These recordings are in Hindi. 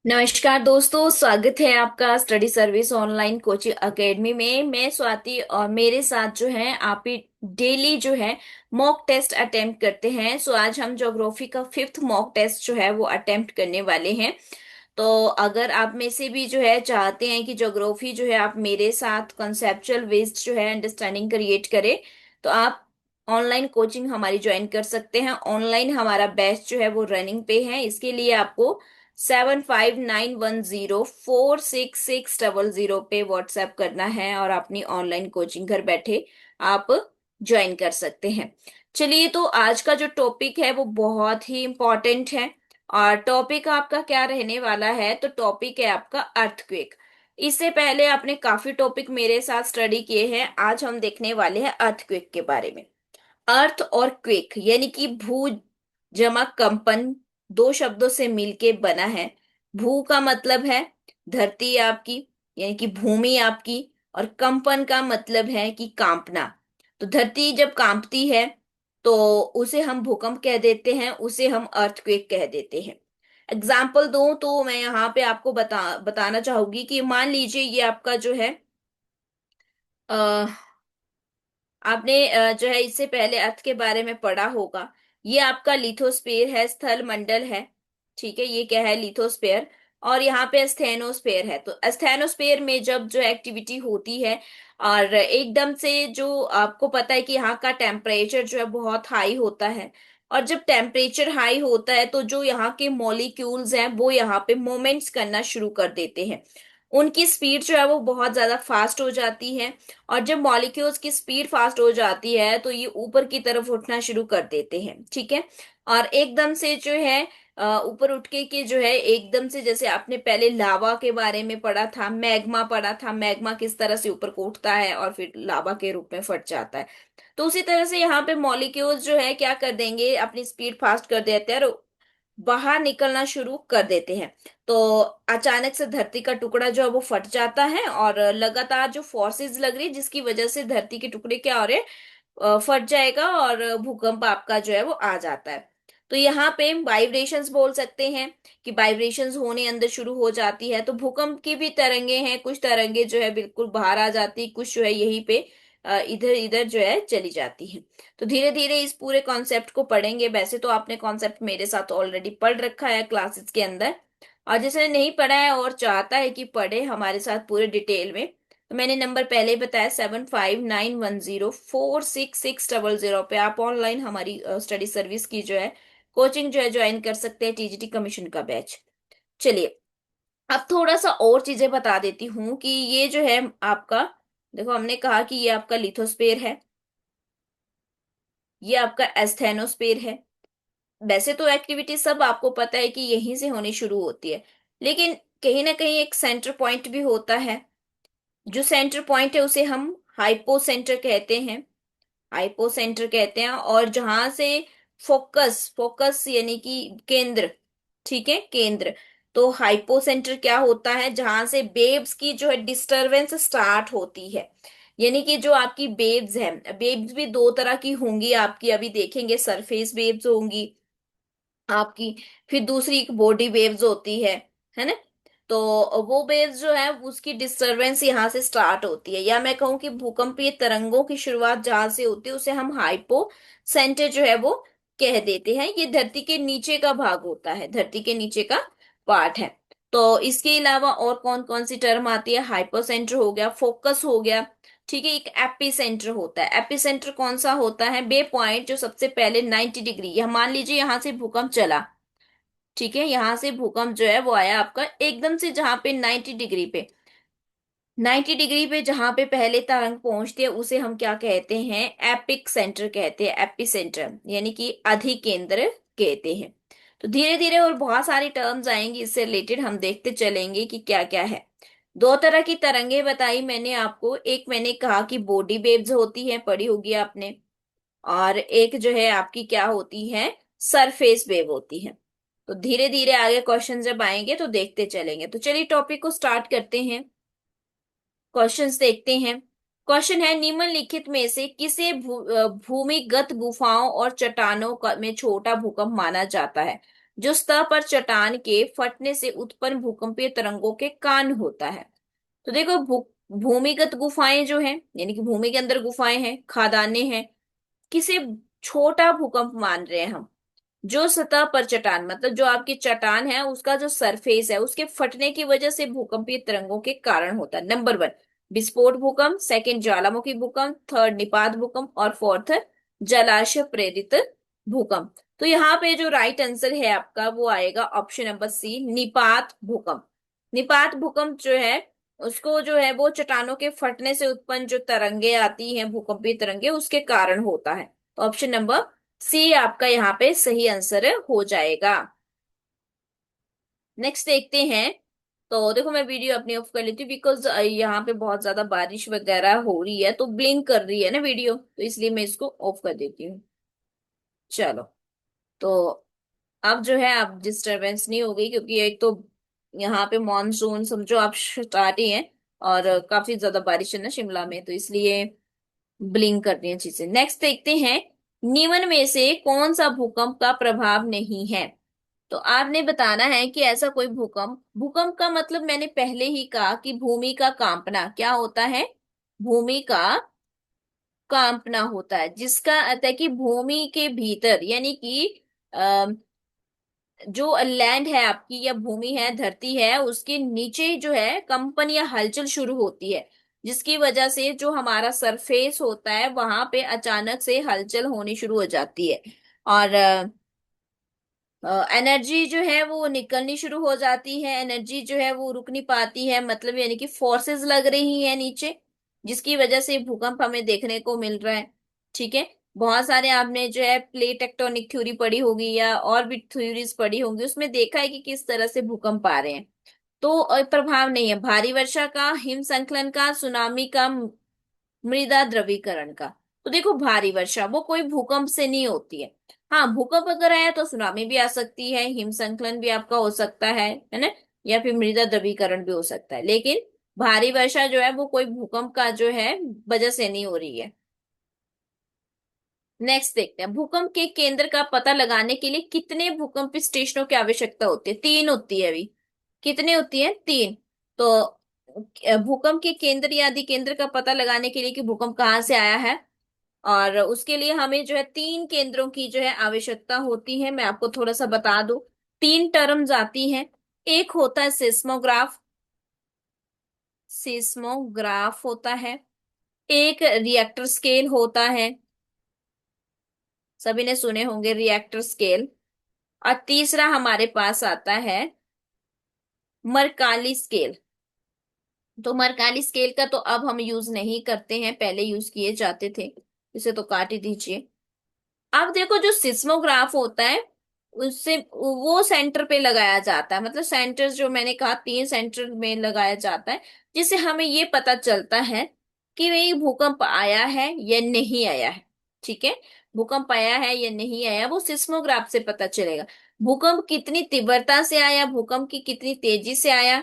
नमस्कार दोस्तों, स्वागत है आपका study service online coaching academy में। मैं स्वाति और मेरे साथ जो है आप ही डेली जो है मॉक टेस्ट अटेम्प्ट करते हैं। सो आज हम ज्योग्राफी का फिफ्थ मॉक टेस्ट जो है वो अटेम्प्ट करने वाले हैं। तो अगर आप में से भी जो है चाहते हैं कि ज्योग्राफी जो है आप मेरे साथ कंसेप्चुअल बेस्ड जो है अंडरस्टैंडिंग क्रिएट करें, तो आप ऑनलाइन कोचिंग हमारी ज्वाइन कर सकते हैं। ऑनलाइन हमारा बैच जो है वो रनिंग पे है। इसके लिए आपको 7591046600 पे व्हाट्सएप करना है और अपनी ऑनलाइन कोचिंग घर बैठे आप ज्वाइन कर सकते हैं। चलिए, तो आज का जो टॉपिक है वो बहुत ही इम्पोर्टेंट है। और टॉपिक आपका क्या रहने वाला है? तो टॉपिक है आपका अर्थक्वेक। इससे पहले आपने काफी टॉपिक मेरे साथ स्टडी किए हैं। आज हम देखने वाले हैं अर्थक्वेक के बारे में। अर्थ और क्वेक यानी कि भू जमा कंपन दो शब्दों से मिलके बना है। भू का मतलब है धरती आपकी, यानी कि भूमि आपकी। और कंपन का मतलब है कि कांपना। तो धरती जब कांपती है तो उसे हम भूकंप कह देते हैं, उसे हम अर्थक्वेक कह देते हैं। एग्जाम्पल दूं तो मैं यहाँ पे आपको बताना चाहूंगी कि मान लीजिए ये आपका जो है आपने जो है इससे पहले अर्थ के बारे में पढ़ा होगा। ये आपका लिथोस्फेयर है, स्थल मंडल है। ठीक है, ये क्या है? लिथोस्फेयर। और यहाँ पे स्थेनोस्फेयर है। तो स्थेनोस्फेयर में जब जो एक्टिविटी होती है और एकदम से जो आपको पता है कि यहाँ का टेम्परेचर जो है बहुत हाई होता है। और जब टेम्परेचर हाई होता है तो जो यहाँ के मॉलिक्यूल्स हैं वो यहाँ पे मोमेंट्स करना शुरू कर देते हैं। उनकी स्पीड जो है वो बहुत ज्यादा फास्ट हो जाती है। और जब मॉलिक्यूल्स की स्पीड फास्ट हो जाती है तो ये ऊपर की तरफ उठना शुरू कर देते हैं। ठीक है। और एकदम से जो है ऊपर उठ के जो है एकदम से, जैसे आपने पहले लावा के बारे में पढ़ा था, मैग्मा पढ़ा था, मैग्मा किस तरह से ऊपर को उठता है और फिर लावा के रूप में फट जाता है। तो उसी तरह से यहाँ पे मॉलिक्यूल्स जो है क्या कर देंगे, अपनी स्पीड फास्ट कर देते हैं और बाहर निकलना शुरू कर देते हैं। तो अचानक से धरती का टुकड़ा जो है वो फट जाता है और लगातार जो फोर्सेस लग रही है जिसकी वजह से धरती के टुकड़े क्या हो रहे हैं, फट जाएगा और भूकंप आपका जो है वो आ जाता है। तो यहाँ पे वाइब्रेशंस बोल सकते हैं कि वाइब्रेशंस होने अंदर शुरू हो जाती है। तो भूकंप की भी तरंगे हैं, कुछ तरंगे जो है बिल्कुल बाहर आ जाती, कुछ जो है यहीं पे इधर इधर जो है चली जाती है। तो धीरे धीरे इस पूरे कॉन्सेप्ट को पढ़ेंगे। वैसे तो आपने कॉन्सेप्ट मेरे साथ ऑलरेडी पढ़ रखा है क्लासेस के अंदर। और जिसने नहीं पढ़ा है और चाहता है कि पढ़े हमारे साथ पूरे डिटेल में, तो मैंने नंबर पहले ही बताया 7591046600 पे आप ऑनलाइन हमारी स्टडी सर्विस की जो है कोचिंग जो है ज्वाइन कर सकते हैं, टीजीटी कमीशन का बैच। चलिए, अब थोड़ा सा और चीजें बता देती हूँ कि ये जो है आपका, देखो हमने कहा कि ये आपका लिथोस्फेयर है, ये आपका एस्थेनोस्फेयर है। वैसे तो एक्टिविटी सब आपको पता है कि यहीं से होनी शुरू होती है, लेकिन कहीं ना कहीं एक सेंटर पॉइंट भी होता है। जो सेंटर पॉइंट है उसे हम हाइपो सेंटर कहते हैं। हाइपो सेंटर कहते हैं, और जहां से फोकस फोकस यानी कि केंद्र। ठीक है, केंद्र। तो हाइपो सेंटर क्या होता है? जहां से वेव्स की जो है डिस्टरबेंस स्टार्ट होती है। यानी कि जो आपकी वेव्स है, वेव्स भी दो तरह की होंगी आपकी, अभी देखेंगे। सरफेस वेव्स होंगी आपकी, फिर दूसरी एक बॉडी वेव्स होती है ना। तो वो वेव्स जो है उसकी डिस्टरबेंस यहाँ से स्टार्ट होती है, या मैं कहूँ कि भूकंपीय तरंगों की शुरुआत जहां से होती है उसे हम हाइपो सेंटर जो है वो कह देते हैं। ये धरती के नीचे का भाग होता है, धरती के नीचे का पार्ट है। तो इसके अलावा और कौन कौन सी टर्म आती है? हाइपो सेंटर हो गया, फोकस हो गया। ठीक है, एक एपी सेंटर होता है। एपी सेंटर कौन सा होता है? बे पॉइंट जो सबसे पहले 90 डिग्री, यह मान लीजिए यहां से भूकंप चला। ठीक है, यहां से भूकंप जो है वो आया आपका एकदम से, जहां पे 90 डिग्री पे, 90 डिग्री पे जहां पे पहले तरंग पहुंचती है उसे हम क्या कहते हैं? एपिक सेंटर कहते हैं, एपी सेंटर यानी कि अधिकेंद्र कहते हैं। तो धीरे धीरे और बहुत सारी टर्म्स आएंगी इससे रिलेटेड, हम देखते चलेंगे कि क्या क्या है। दो तरह की तरंगे बताई मैंने आपको। एक मैंने कहा कि बॉडी वेव्स होती है, पढ़ी होगी आपने। और एक जो है आपकी क्या होती है? सरफेस वेव होती है। तो धीरे धीरे आगे क्वेश्चन जब आएंगे तो देखते चलेंगे। तो चलिए टॉपिक को स्टार्ट करते हैं, क्वेश्चंस देखते हैं। क्वेश्चन है, निम्नलिखित में से किसे भूमिगत गुफाओं और चट्टानों में छोटा भूकंप माना जाता है? जो सतह पर चट्टान के फटने से उत्पन्न भूकंपीय तरंगों के कारण होता है। तो देखो भूमिगत गुफाएं जो हैं, यानी कि भूमि के अंदर गुफाएं हैं, खदानें हैं, किसे छोटा भूकंप मान रहे हैं हम। जो सतह पर चट्टान, मतलब जो आपकी चट्टान है उसका जो सरफेस है उसके फटने की वजह से भूकंपीय तरंगों के कारण होता है। नंबर वन विस्फोट भूकंप, सेकंड ज्वालामुखी भूकंप, थर्ड निपात भूकंप और फोर्थ जलाशय प्रेरित भूकंप। तो यहाँ पे जो राइट आंसर है आपका वो आएगा ऑप्शन नंबर सी, निपात भूकंप। निपात भूकंप जो है उसको जो है वो चट्टानों के फटने से उत्पन्न जो तरंगे आती हैं, भूकंपीय तरंगे, उसके कारण होता है। तो ऑप्शन नंबर सी आपका यहाँ पे सही आंसर हो जाएगा। नेक्स्ट देखते हैं। तो देखो मैं वीडियो अपनी ऑफ कर लेती हूँ बिकॉज यहाँ पे बहुत ज्यादा बारिश वगैरह हो रही है तो ब्लिंक कर रही है ना वीडियो, तो इसलिए मैं इसको ऑफ कर देती हूँ। चलो, तो अब जो है अब डिस्टरबेंस नहीं होगी क्योंकि एक तो यहाँ पे मॉनसून समझो आप स्टार्ट ही है, और काफी ज्यादा बारिश है ना शिमला में, तो इसलिए ब्लिंक कर रही हैं चीजें। नेक्स्ट देखते हैं, निम्न में से कौन सा भूकंप का प्रभाव नहीं है। तो आपने बताना है कि ऐसा कोई भूकंप, भूकंप का मतलब मैंने पहले ही कहा कि भूमि का कांपना क्या होता है, भूमि का कांपना होता है, जिसका अर्थ है कि भूमि के भीतर, यानी कि जो लैंड है आपकी या भूमि है, धरती है, उसके नीचे जो है कंपन या हलचल शुरू होती है, जिसकी वजह से जो हमारा सरफेस होता है वहां पे अचानक से हलचल होनी शुरू हो जाती है, और एनर्जी जो है वो निकलनी शुरू हो जाती है, एनर्जी जो है वो रुक नहीं पाती है, मतलब यानी कि फोर्सेस लग रही हैं नीचे, जिसकी वजह से भूकंप हमें देखने को मिल रहा है। ठीक है, बहुत सारे आपने जो है प्लेट टेक्टोनिक थ्योरी पढ़ी होगी या और भी थ्योरीज पढ़ी होंगी, उसमें देखा है कि किस तरह से भूकंप आ रहे हैं। तो प्रभाव नहीं है भारी वर्षा का, हिम संकलन का, सुनामी का, मृदा द्रवीकरण का। तो देखो भारी वर्षा वो कोई भूकंप से नहीं होती है। हाँ, भूकंप अगर आया तो सुनामी भी आ सकती है, हिम संकलन भी आपका हो सकता है ना, या फिर मृदा द्रवीकरण भी हो सकता है, लेकिन भारी वर्षा जो है वो कोई भूकंप का जो है वजह से नहीं हो रही है। नेक्स्ट देखते हैं, भूकंप के केंद्र का पता लगाने के लिए कितने भूकंप स्टेशनों की आवश्यकता होती है। तीन होती है अभी। कितने होती है? तीन। तो भूकंप के केंद्र या अधि केंद्र का पता लगाने के लिए कि भूकंप कहाँ से आया है, और उसके लिए हमें जो है तीन केंद्रों की जो है आवश्यकता होती है। मैं आपको थोड़ा सा बता दूं, तीन टर्म्स आती हैं। एक होता है सिस्मोग्राफ, सिस्मोग्राफ होता है। एक रिएक्टर स्केल होता है, सभी ने सुने होंगे रिएक्टर स्केल। और तीसरा हमारे पास आता है मरकाली स्केल। तो मरकाली स्केल का तो अब हम यूज नहीं करते हैं, पहले यूज किए जाते थे, इसे तो काट ही दीजिए। अब देखो जो सिस्मोग्राफ होता है उससे वो सेंटर पे लगाया जाता है, मतलब सेंटर जो मैंने कहा तीन सेंटर में लगाया जाता है, जिससे हमें ये पता चलता है कि भाई भूकंप आया है या नहीं आया है। ठीक है, भूकंप आया है या नहीं आया वो सिस्मोग्राफ से पता चलेगा। भूकंप कितनी तीव्रता से आया, भूकंप की कितनी तेजी से आया,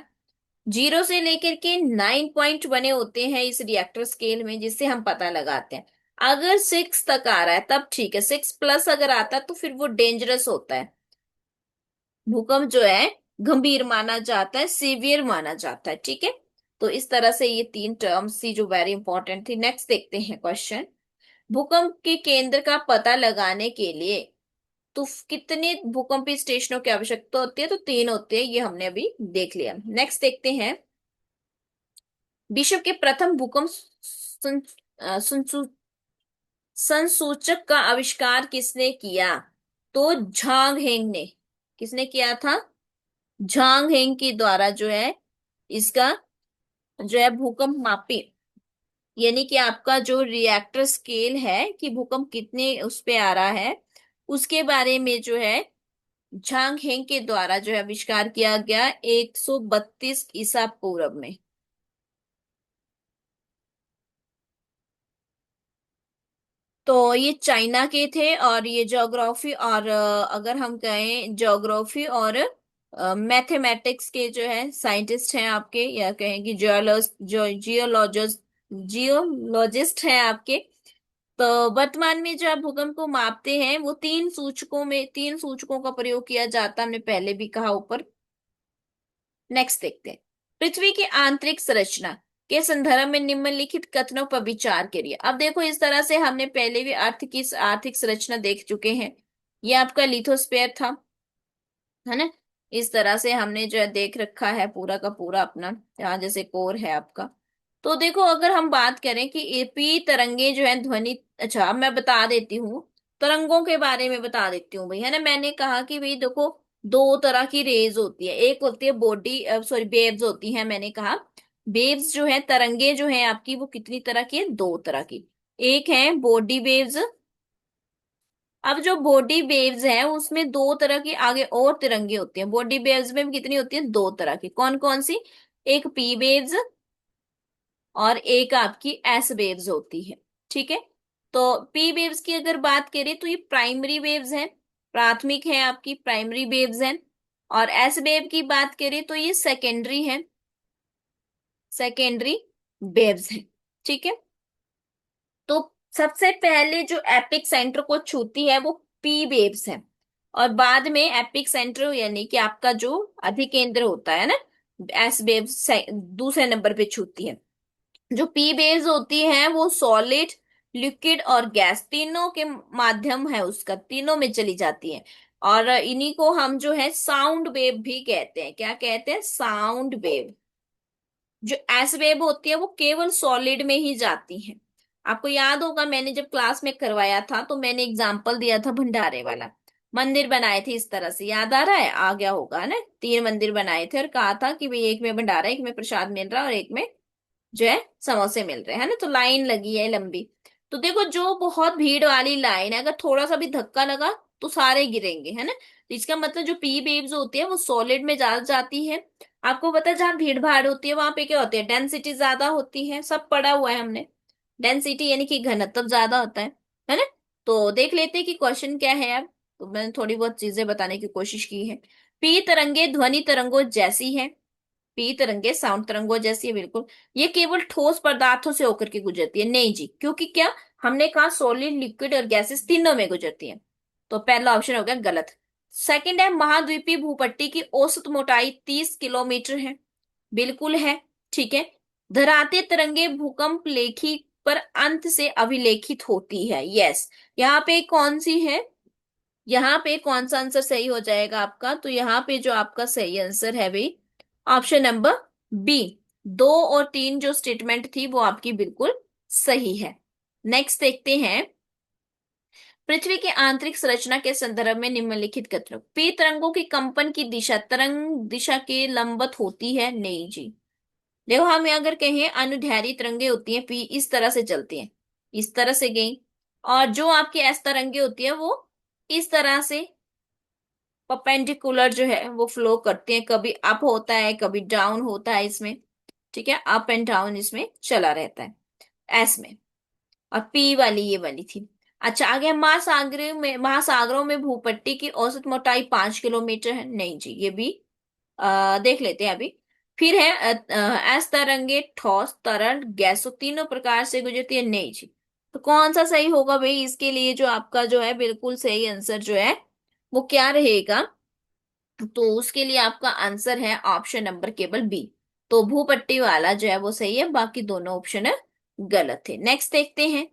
0 से लेकर के 9 पॉइंट बने होते हैं इस रिएक्टर स्केल में, जिससे हम पता लगाते हैं। अगर 6 तक आ रहा है तब ठीक है, 6+ अगर आता है तो फिर वो डेंजरस होता है, भूकंप जो है गंभीर माना जाता है, सीवियर माना जाता है। ठीक है, तो इस तरह से ये तीन टर्म्स थी जो वेरी इंपॉर्टेंट थी। नेक्स्ट देखते हैं क्वेश्चन, भूकंप के केंद्र का पता लगाने के लिए तो कितने भूकंपीय स्टेशनों की आवश्यकता होती है, तो तीन होते हैं, ये हमने अभी देख लिया। नेक्स्ट देखते हैं, विश्व के प्रथम भूकंप संसूचक का आविष्कार किसने किया। तो झांग हेंग ने। किसने किया था? झांग हेंग के द्वारा जो है इसका जो है भूकंप मापी, यानी कि आपका जो रिएक्टर स्केल है कि भूकंप कितने उस पे आ रहा है, उसके बारे में जो है झांग हेंग के द्वारा जो है आविष्कार किया गया 132 ईसा पूर्व में। तो ये चाइना के थे, और ये ज्योग्राफी और अगर हम कहें ज्योग्राफी और मैथमेटिक्स के जो है साइंटिस्ट हैं आपके, या कहें कि जियोलॉजिस्ट हैं आपके। तो वर्तमान में जो आप भूकंप को मापते हैं वो तीन सूचकों का प्रयोग किया जाता है, हमने पहले भी कहा ऊपर। नेक्स्ट देखते हैं, पृथ्वी की आंतरिक संरचना के संदर्भ में निम्नलिखित कथनों पर विचार करिए। अब देखो, इस तरह से हमने पहले भी अर्थ की आर्थिक संरचना देख चुके हैं। ये आपका लिथोस्फीयर था, है ना। इस तरह से हमने जो है देख रखा है पूरा का पूरा अपना, यहाँ जैसे कोर है आपका। तो देखो, अगर हम बात करें कि पी तरंगे जो है ध्वनि, अच्छा अब मैं बता देती हूँ, तरंगों के बारे में बता देती हूँ भाई, है ना। मैंने कहा कि भाई देखो, दो तरह की रेज होती है, एक होती है बॉडी, सॉरी वेव्स होती है, मैंने कहा वेव्स जो है, तरंगे जो है आपकी, वो कितनी तरह की है, दो तरह की। एक है बॉडी वेव्स। अब जो बॉडी वेव्स है उसमें दो तरह की आगे और तिरंगे होते हैं, बॉडी वेव्स में भी कितनी होती है, दो तरह की। कौन कौन सी? एक पी वेव्स और एक आपकी एस वेव्स होती है, ठीक है। तो पी वेव्स की अगर बात करें तो ये प्राइमरी वेव्स हैं, प्राथमिक है आपकी, प्राइमरी वेव्स हैं। और एस वेव की बात करें तो ये सेकेंडरी है, सेकेंडरी वेव्स हैं, ठीक है। तो सबसे पहले जो एपिक सेंटर को छूती है वो पी वेव्स है, और बाद में एपिक सेंटर यानी कि आपका जो अधिकेंद्र होता है ना, एस वेव्स दूसरे नंबर पे छूती है। जो पी वेव्स होती हैं वो सॉलिड, लिक्विड और गैस तीनों के माध्यम है उसका, तीनों में चली जाती है। और इन्हीं को हम जो है साउंड वेव भी कहते हैं। क्या कहते हैं? Sound wave. जो एस वेव होती है वो केवल सॉलिड में ही जाती है। आपको याद होगा, मैंने जब क्लास में करवाया था तो मैंने एग्जाम्पल दिया था भंडारे वाला। मंदिर बनाए थे इस तरह से, याद आ रहा है? आ गया होगा ना। तीन मंदिर बनाए थे और कहा था कि भाई एक में भंडारा, एक में प्रसाद मिल रहा है और एक में जो है समोसे मिल रहे हैं, है ना। तो लाइन लगी है लंबी। तो देखो, जो बहुत भीड़ वाली लाइन है, अगर थोड़ा सा भी धक्का लगा तो सारे गिरेंगे, है ना। तो इसका मतलब जो पी वेव्स होती है वो सॉलिड में ज्यादा जाती है। आपको पता है जहाँ भीड़ भाड़ होती है वहां पे क्या होती है, डेंसिटी ज्यादा होती है, सब पढ़ा हुआ है हमने। डेंसिटी यानी कि घनत्व ज्यादा होता है ना। तो देख लेते हैं कि क्वेश्चन क्या है अब। तो मैंने थोड़ी बहुत चीजें बताने की कोशिश की है। पी तरंगे ध्वनि तरंगों जैसी है, पी तरंगे साउंड तरंगों जैसी है, बिल्कुल। ये केवल ठोस पदार्थों से होकर के गुजरती है, नहीं जी, क्योंकि क्या, हमने कहा सॉलिड, लिक्विड और गैसेस तीनों में गुजरती है। तो पहला ऑप्शन हो गया गलत। सेकंड है, महाद्वीपीय भूपट्टी की औसत मोटाई 30 किलोमीटर है, बिल्कुल है, ठीक है। धराते तरंगे भूकंप लेखी पर अंत से अभिलेखित होती है, यस। यहाँ पे कौन सी है, यहाँ पे कौन सा आंसर सही हो जाएगा आपका? तो यहाँ पे जो आपका सही आंसर है भाई, ऑप्शन नंबर बी। दो और तीन जो स्टेटमेंट थी वो आपकी बिल्कुल सही है। नेक्स्ट देखते हैं, पृथ्वी की आंतरिक संरचना के संदर्भ में निम्नलिखित कथनों, पी तरंगों की कंपन की दिशा तरंग दिशा के लंबवत होती है, नहीं जी। देखो, हम अगर कहें अनुदैर्ध्य तरंगे होती हैं, पी इस तरह से चलती हैं, इस तरह से गई। और जो आपकी एस तरंगे होती है वो इस तरह से परपेंडिकुलर जो है वो फ्लो करती है, कभी अप होता है कभी डाउन होता है इसमें, ठीक है, अप एंड डाउन इसमें चला रहता है एस में। और पी वाली ये वाली थी। अच्छा, आगे महासागरों में भूपट्टी की औसत मोटाई 5 किलोमीटर है, नहीं जी, ये भी देख लेते हैं अभी। फिर है एस तरंगे ठोस, तरल, गैसों तीनों प्रकार से गुजरती है, नहीं जी। तो कौन सा सही होगा भाई इसके लिए? जो आपका जो है बिल्कुल सही आंसर जो है वो क्या रहेगा? तो उसके लिए आपका आंसर है ऑप्शन नंबर केवल बी। तो भूपट्टी वाला जो है वो सही है, बाकी दोनों ऑप्शन है गलत है। नेक्स्ट देखते हैं,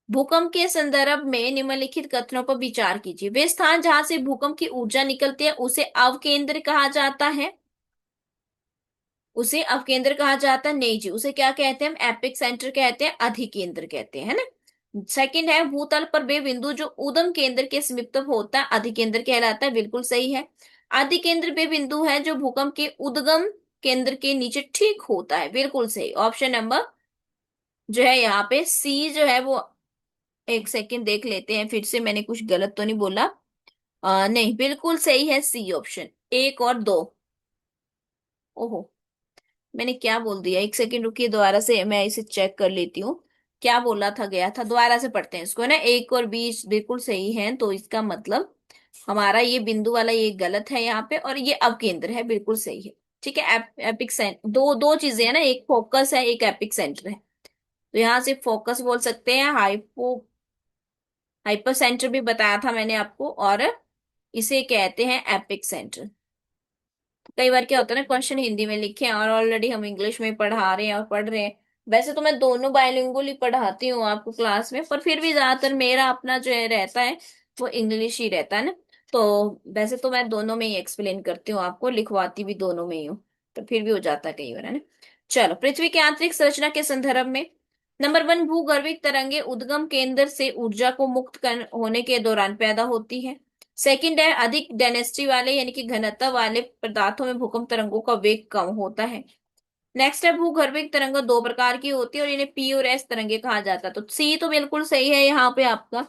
भूकंप के संदर्भ में निम्नलिखित कथनों पर विचार कीजिए। वे स्थान जहां से भूकंप की ऊर्जा निकलती है उसे अवकेंद्र कहा जाता है, उसे अवकेंद्र कहा जाता है, नहीं जी, उसे क्या कहते हैं हम? एपिक सेंटर कहते हैं, अधिकेंद्र कहते हैं, है ना। सेकंड है, भूतल पर वे बिंदु जो उद्गम केंद्र के समीप होता है अधिकेंद्र कहलाता है, बिल्कुल सही है। अधिकेंद्र वे बिंदु है जो भूकंप के उद्गम केंद्र के नीचे ठीक होता है, बिल्कुल सही। ऑप्शन नंबर जो है यहाँ पे सी जो है वो, एक सेकंड देख लेते हैं फिर से, मैंने कुछ गलत तो नहीं बोला। नहीं, बिल्कुल सही है सी ऑप्शन, एक और दो। ओहो, मैंने क्या बोल दिया, एक सेकंड रुकिए, दोबारा से मैं इसे चेक कर लेती हूँ। क्या बोला था, गया था, दोबारा से पढ़ते हैं इसको, है ना। एक और बीस बिल्कुल सही है, तो इसका मतलब हमारा ये बिंदु वाला ये गलत है यहाँ पे, और ये अवकेंद्र है, बिल्कुल सही है, ठीक है। एपिक सेंटर, दो दो चीजें है ना, एक फोकस है एक एपिक सेंटर है। तो यहाँ से फोकस बोल सकते हैं, हाइपो हाइपर सेंटर भी बताया था मैंने आपको, और इसे कहते हैं एपिक सेंटर। कई बार क्या होता है ना, क्वेश्चन हिंदी में लिखे हैं और ऑलरेडी हम इंग्लिश में पढ़ा रहे हैं और पढ़ रहे हैं। वैसे तो मैं दोनों बायलिंगुअल ही पढ़ाती हूँ आपको क्लास में, पर फिर भी ज्यादातर मेरा अपना जो है रहता है वो इंग्लिश ही रहता है ना। तो वैसे तो मैं दोनों में ही एक्सप्लेन करती हूँ आपको, लिखवाती भी दोनों में ही हूँ, तो फिर भी हो जाता है कई बार, है ना। चलो, पृथ्वी की आंतरिक संरचना के संदर्भ में, नंबर 1, भूगर्भिक तरंगे उद्गम केंद्र से ऊर्जा को मुक्त कर होने के दौरान पैदा होती है। सेकंड है, अधिक डेंसिटी वाले यानी कि घनत्व वाले पदार्थों में भूकंप तरंगों का वेग कम होता है। नेक्स्ट है, भूगर्भिक तरंग दो प्रकार की होती है और इन्हें पी और एस तरंगे कहा जाता है। तो सी तो बिल्कुल सही है यहाँ पे आपका,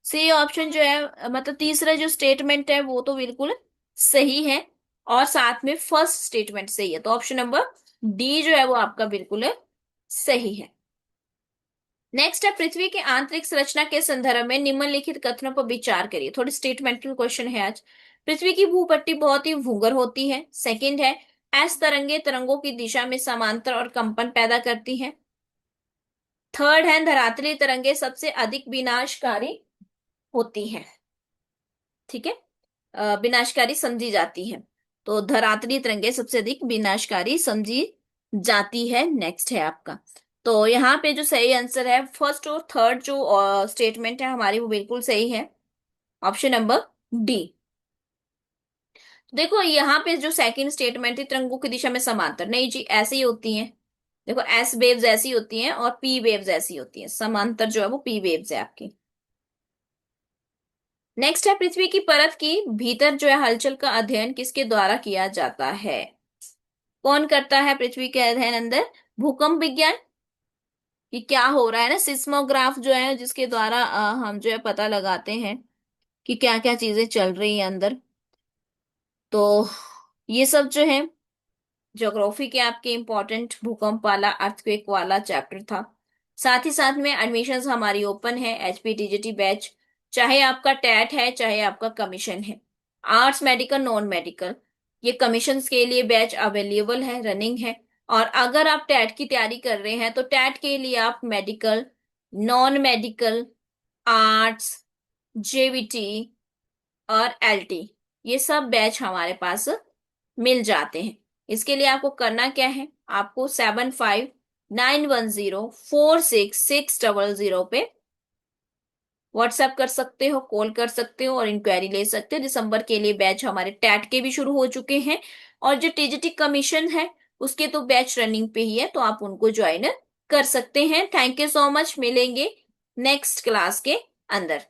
सी ऑप्शन जो है, मतलब तीसरा जो स्टेटमेंट है वो तो बिल्कुल सही है, और साथ में फर्स्ट स्टेटमेंट सही है, तो ऑप्शन नंबर डी जो है वो आपका बिल्कुल सही है। नेक्स्ट है, पृथ्वी के आंतरिक संरचना के संदर्भ में निम्नलिखित कथनों पर विचार करिए। थोड़ी स्टेटमेंटल क्वेश्चन है आज। पृथ्वी की भूपट्टी बहुत ही भूगर होती है। सेकंड है, एस तरंगे तरंगों की दिशा में समांतर और कंपन पैदा करती हैं। थर्ड है, धरातली तरंगे सबसे अधिक विनाशकारी होती हैं। ठीक है, विनाशकारी समझी जाती है, तो धरातली तरंगे सबसे अधिक विनाशकारी समझी जाती है। नेक्स्ट है आपका, तो यहाँ पे जो सही आंसर है, फर्स्ट और थर्ड जो स्टेटमेंट है हमारी वो बिल्कुल सही है, ऑप्शन नंबर डी। देखो यहाँ पे जो सेकंड स्टेटमेंट है, तिरंगों की दिशा में समांतर, नहीं जी, ऐसी ही होती हैं। देखो, एस वेव्स ऐसी होती हैं और पी वेव्स ऐसी होती हैं, समांतर जो है वो पी वेव्स है आपकी। नेक्स्ट है, पृथ्वी की परत की भीतर जो है हलचल का अध्ययन किसके द्वारा किया जाता है? कौन करता है पृथ्वी के अध्ययन अंदर? भूकंप विज्ञान, कि क्या हो रहा है ना, सिस्मोग्राफ जो है जिसके द्वारा हम जो है पता लगाते हैं कि क्या क्या चीजें चल रही है अंदर। तो ये सब जो है ज्योग्राफी के आपके इम्पोर्टेंट भूकंप वाला, अर्थक्वेक वाला चैप्टर था। साथ ही साथ में एडमिशंस हमारी ओपन है, एचपीटीजीटी बैच, चाहे आपका टैट है चाहे आपका कमीशन है, आर्ट्स मेडिकल नॉन मेडिकल, ये कमीशंस के लिए बैच अवेलेबल है, रनिंग है। और अगर आप टैट की तैयारी कर रहे हैं तो टैट के लिए आप medical, non medical, arts, JVT और एलटी, ये सब बैच हमारे पास मिल जाते हैं। इसके लिए आपको करना क्या है, आपको 7591046600 पे व्हाट्सएप कर सकते हो, कॉल कर सकते हो और इंक्वायरी ले सकते हो। दिसंबर के लिए बैच हमारे टैट के भी शुरू हो चुके हैं, और जो टीजीटी कमीशन है उसके तो बैच रनिंग पे ही है, तो आप उनको ज्वाइन कर सकते हैं। थैंक यू सो मच, मिलेंगे नेक्स्ट क्लास के अंदर।